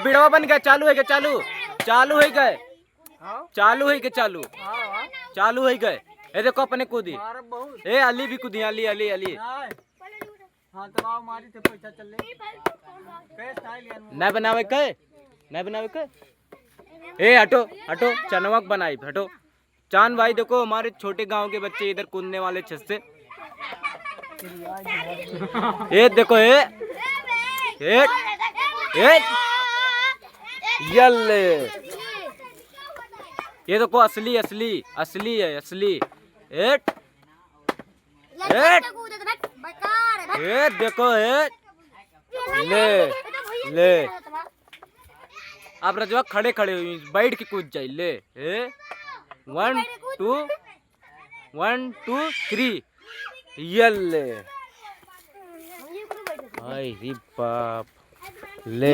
बिड़वा बन गया। चालू है क्या? चालू चालू है गए। चालू है क्या? चालू चालू है गए। ये देखो अपने कूदी। ए अली भी कूदी। अली अली अली नहीं बनावे के, नहीं बनावे के। ए हटो हटो, चनवक बनाई हटो। चांद भाई देखो हमारे छोटे गांव के बच्चे इधर कूदने वाले छत से। ये देखो ए यल्ले, ये देखो असली असली असली है असली। एट ए देखो ले ले। आप रजवा खड़े खड़े हुई बैठ के कूद जाए ले। 1 2 3 यल्ले। हाय रे बाप ले।